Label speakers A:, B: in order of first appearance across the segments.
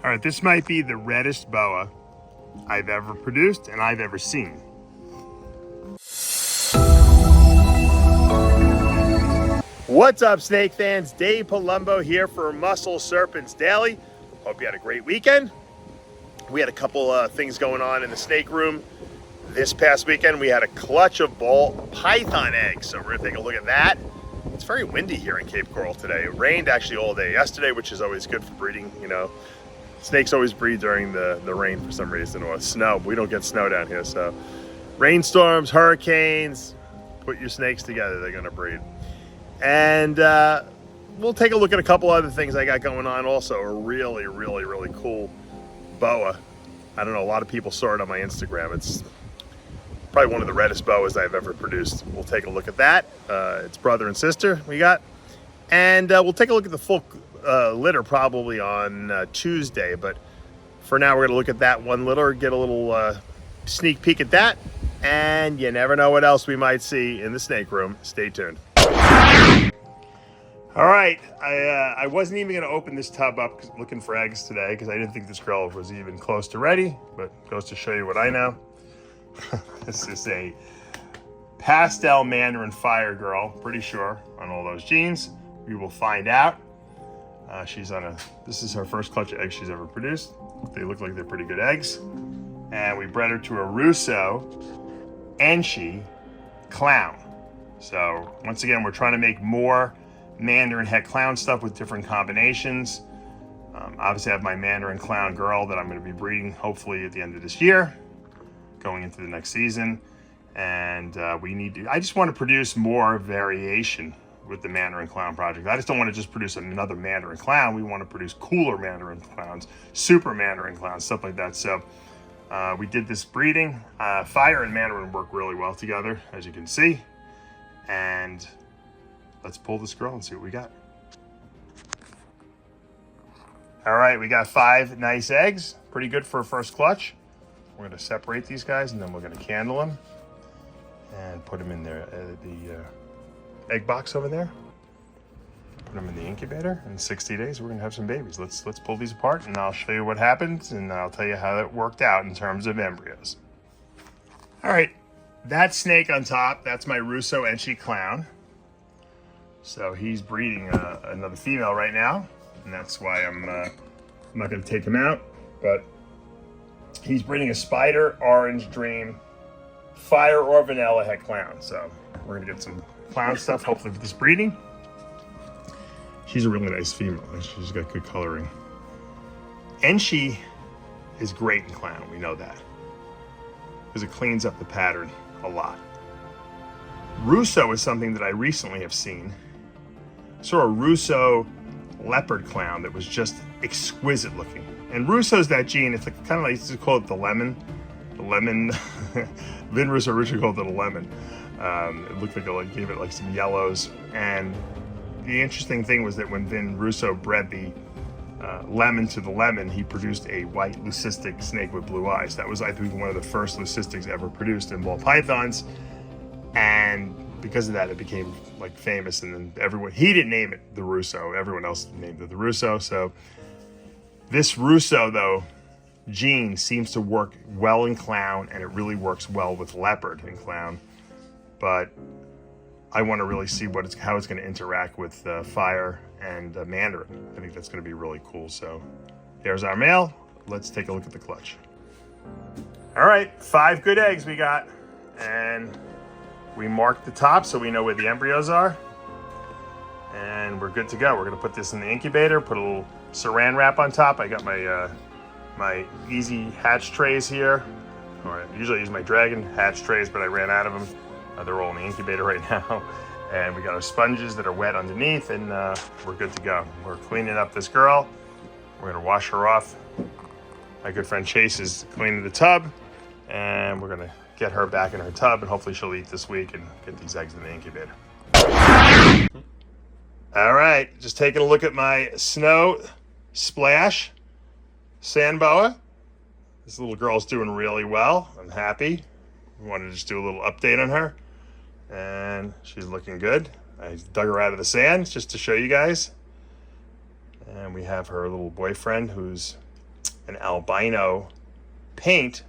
A: All right, this might be the reddest boa I've ever produced and I've ever seen. What's up, snake fans? Dave Palumbo here for Muscle Serpents Daily. Hope you had a great weekend. We had a couple things going on in the snake room. This past weekend, we had a clutch of ball python eggs, so we're gonna take a look at that. It's very windy here in Cape Coral today. It rained actually all day yesterday, which is always good for breeding, you know. Snakes always breed during the rain for some reason, or snow. We don't get snow down here, so rainstorms, hurricanes, put your snakes together, they're gonna breed. And we'll take a look at a couple other things I got going on also. A really, really, really cool boa. I don't know, a lot of people saw it on my Instagram. It's probably one of the reddest boas I've ever produced. We'll take a look at that. It's brother and sister we got. And we'll take a look at the full litter probably on Tuesday, but for now we're gonna look at that one litter, get a little sneak peek at that, and you never know what else we might see in the snake room. Stay tuned. All right, I wasn't even gonna open this tub up looking for eggs today because I didn't think this girl was even close to ready, but goes to show you what I know. This is a pastel mandarin fire girl, pretty sure on all those genes. We will find out. This is her first clutch of eggs she's ever produced. They look like they're pretty good eggs. And we bred her to a RUSSO ENCHI CLOWN. So once again, we're trying to make more mandarin het clown stuff with different combinations. Obviously I have my mandarin clown girl that I'm gonna be breeding hopefully at the end of this year, going into the next season. And I just want to produce more variation with the Mandarin Clown project. I just don't want to just produce another Mandarin Clown. We want to produce cooler Mandarin Clowns, super Mandarin Clowns, stuff like that. So we did this breeding. Fire and Mandarin work really well together, as you can see. And let's pull this girl and see what we got. All right, we got 5 nice eggs. Pretty good for a first clutch. We're gonna separate these guys and then we're gonna candle them and put them in there, the egg box over there. Put them in the incubator. In 60 days, we're gonna have some babies. Let's pull these apart and I'll show you what happens and I'll tell you how it worked out in terms of embryos. All right, that snake on top, that's my RUSSO ENCHI CLOWN. So he's breeding another female right now, and that's why I'm not gonna take him out, but he's breeding a spider, orange dream, fire or vanilla het clown. So we're gonna get some clown stuff, hopefully with this breeding. She's a really nice female. She's got good coloring. Enchi is great in clown, we know that, because it cleans up the pattern a lot. RUSSO is something that I recently have seen. I saw a RUSSO leopard clown that was just exquisite looking. And RUSSO's that gene, it's like, kind of like, used to call it the lemon. Vin Russo originally called it a lemon. It looked like it gave it like some yellows. And the interesting thing was that when Vin Russo bred the lemon to the lemon, he produced a white leucistic snake with blue eyes. That was, I think, one of the first leucistics ever produced in ball pythons. And because of that, it became like famous. And then everyone, he didn't name it the RUSSO, everyone else named it the RUSSO. So this RUSSO though, gene seems to work well in clown, and it really works well with leopard in clown. But I want to really see how it's going to interact with fire and mandarin. I think that's going to be really cool. So there's our male. Let's take a look at the clutch. All right, 5 good eggs we got, and we marked the top so we know where the embryos are, and we're good to go. We're going to put this in the incubator, put a little saran wrap on top. I got my my easy hatch trays here. Or I usually use my dragon hatch trays, but I ran out of them. They're all in the incubator right now. And we got our sponges that are wet underneath, and we're good to go. We're cleaning up this girl. We're gonna wash her off. My good friend Chase is cleaning the tub, and we're gonna get her back in her tub, and hopefully she'll eat this week and get these eggs in the incubator. All right, just taking a look at my snow splash Sand Boa. This little girl's doing really well. I'm happy. I wanted to just do a little update on her. And she's looking good. I dug her out of the sand just to show you guys. And we have her little boyfriend who's an albino paint.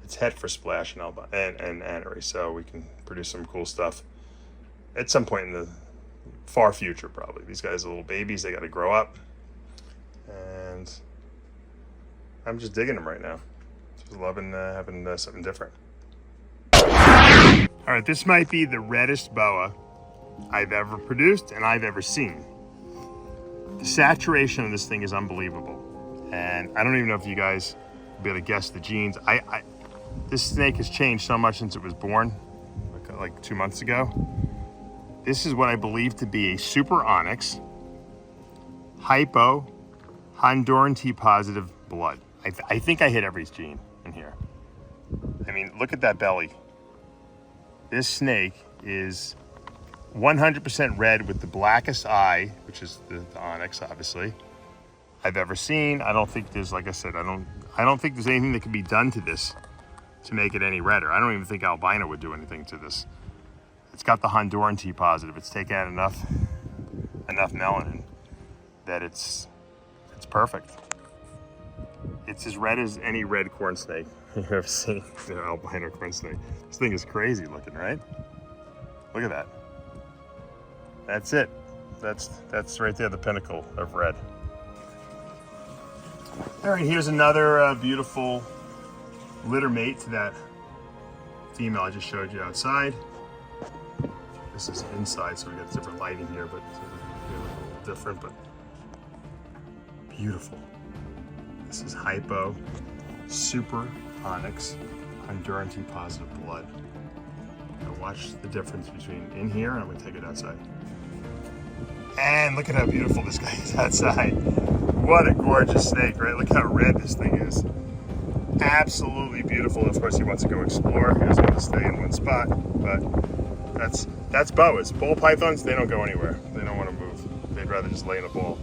A: It's het for splash and anery, so we can produce some cool stuff at some point in the far future, probably. These guys are little babies, they got to grow up, and I'm just digging them right now. Just loving having something different. All right, this might be the reddest boa I've ever produced and I've ever seen. The saturation of this thing is unbelievable, and I don't even know if you guys will be able to guess the genes. This snake has changed so much since it was born, like 2 months ago. This is what I believe to be a super onyx, hypo, Honduran T positive blood. I think I hit every gene in here. I mean, look at that belly. This snake is 100% red with the blackest eye, which is the onyx, obviously, I've ever seen. I don't think there's, like I said, I don't think there's anything that can be done to this to make it any redder. I don't even think albino would do anything to this. It's got the Honduran T positive. It's taken out enough melanin that it's perfect. It's as red as any red corn snake you've ever seen. Albino corn snake. This thing is crazy looking, right? Look at that. That's it. That's right there, the pinnacle of red. All right, here's another beautiful litter mate to that female I just showed you outside. This is inside, so we got different lighting here, but it's different, but beautiful. This is hypo, super onyx, Honduran T positive blood. Now watch the difference between in here, and I'm gonna take it outside. And look at how beautiful this guy is outside. What a gorgeous snake, right? Look how red this thing is. Absolutely beautiful. Of course, he wants to go explore. He doesn't want to stay in one spot, but that's boas. Ball pythons, they don't go anywhere. They don't want to move. They'd rather just lay in a ball.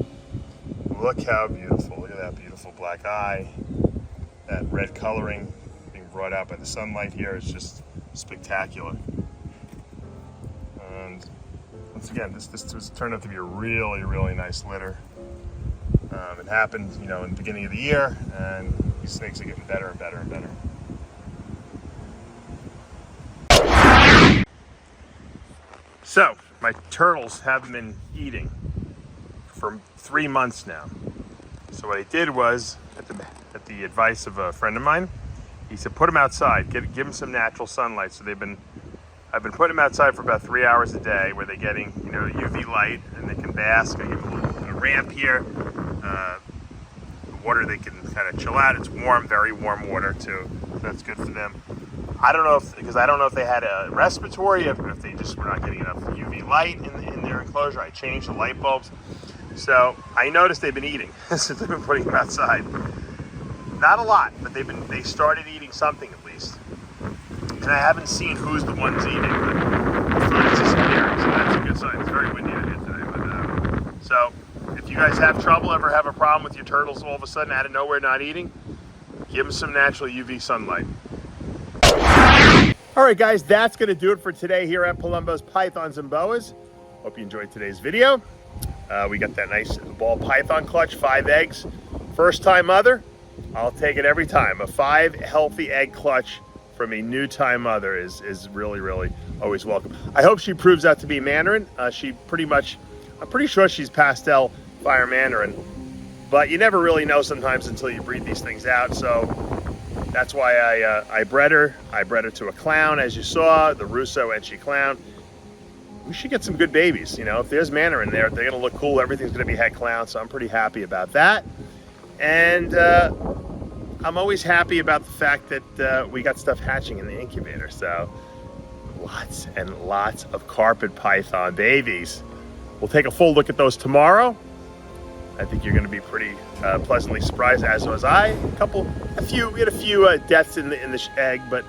A: Look how beautiful. Look at that beautiful black eye. That red coloring being brought out by the sunlight here is just spectacular. And once again, this turned out to be a really, really nice litter. It happened, in the beginning of the year, and these snakes are getting better and better and better. So, my turtles haven't been eating for 3 months now. So what I did was, at the advice of a friend of mine, he said, put them outside, give them some natural sunlight. So I've been putting them outside for about 3 hours a day, where they're getting, UV light, and they can bask. I give them a ramp here. The water, they can kind of chill out. It's warm, very warm water too. So that's good for them. I don't know if they had a respiratory, if they just were not getting enough UV light in their enclosure. I changed the light bulbs. So I noticed they've been eating since I've been putting them outside. Not a lot, but they started eating something at least. And I haven't seen who's the ones eating, but the food is disappearing, so that's a good sign. It's very windy out here today. But, so if you guys have trouble, ever have a problem with your turtles all of a sudden out of nowhere not eating, give them some natural UV sunlight. All right, guys, that's going to do it for today here at Palumbo's Pythons and Boas. Hope you enjoyed today's video. We got that nice ball python clutch, 5 eggs. First time mother, I'll take it every time. A 5 healthy egg clutch from a new time mother is really, really always welcome. I hope she proves out to be Mandarin. I'm pretty sure she's pastel fire Mandarin, but you never really know sometimes until you breed these things out. So that's why I bred her. I bred her to a clown, as you saw, the RUSSO ENCHI CLOWN. We should get some good babies. If there's Mandarin there, they're gonna look cool. Everything's gonna be het clown, so I'm pretty happy about that. And I'm always happy about the fact that we got stuff hatching in the incubator. So lots and lots of carpet python babies. We'll take a full look at those tomorrow. I think you're gonna be pretty pleasantly surprised, as was I. We had a few deaths in the egg, but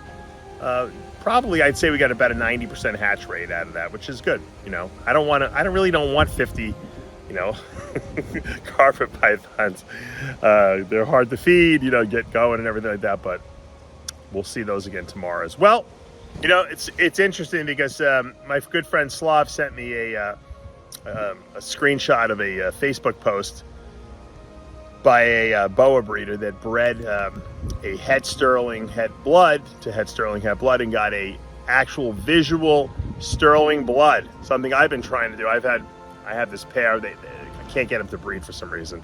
A: probably I'd say we got about a 90% hatch rate out of that, which is good. I really don't want 50, carpet pythons. They're hard to feed, get going and everything like that, but we'll see those again tomorrow as well. It's interesting because my good friend Slav sent me a screenshot of a Facebook post by a boa breeder that bred a het sterling het blood to het sterling het blood and got a actual visual sterling blood. Something I've been trying to do. I have this pair. I can't get them to breed for some reason.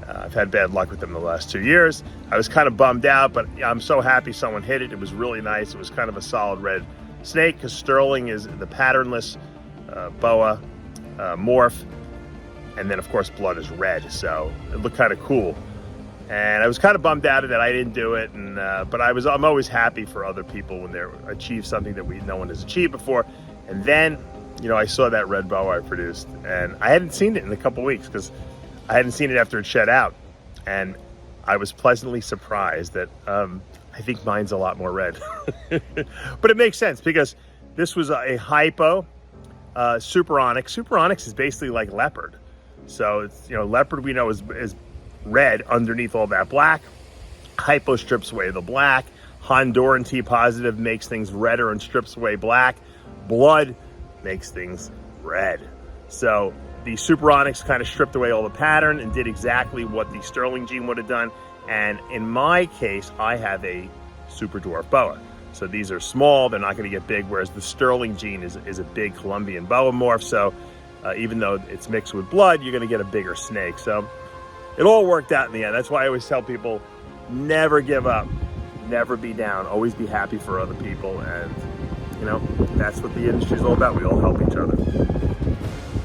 A: I've had bad luck with them the last 2 years. I was kind of bummed out, but I'm so happy someone hit it. It was really nice. It was kind of a solid red snake because sterling is the patternless boa morph, and then of course blood is red, so it looked kind of cool. And I was kind of bummed out that I didn't do it, and but I'm always happy for other people when they achieve something that no one has achieved before. And then, you know, I saw that red boa I produced, and I hadn't seen it in a couple weeks because I hadn't seen it after it shed out, and I was pleasantly surprised that I think mine's a lot more red. But it makes sense because this was a hypo super onyx. Super onyx is basically like leopard. So it's, you know, leopard we know is red underneath all that black. Hypo strips away the black. Honduran T positive makes things redder and strips away black. Blood makes things red. So the super onyx kind of stripped away all the pattern and did exactly what the sterling gene would have done. And in my case, I have a super dwarf boa. So these are small, they're not going to get big, whereas the sterling gene is a big Colombian boa morph. So even though it's mixed with blood, you're going to get a bigger snake. So it all worked out in the end. That's why I always tell people, never give up, never be down, always be happy for other people. And, you know, that's what the industry is all about. We all help each other.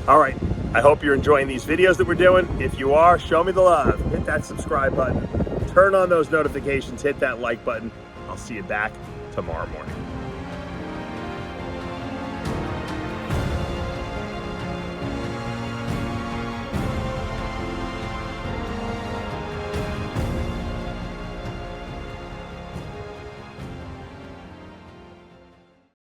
A: All right. I hope you're enjoying these videos that we're doing. If you are, show me the love. Hit that subscribe button. Turn on those notifications. Hit that like button. I'll see you back tomorrow morning.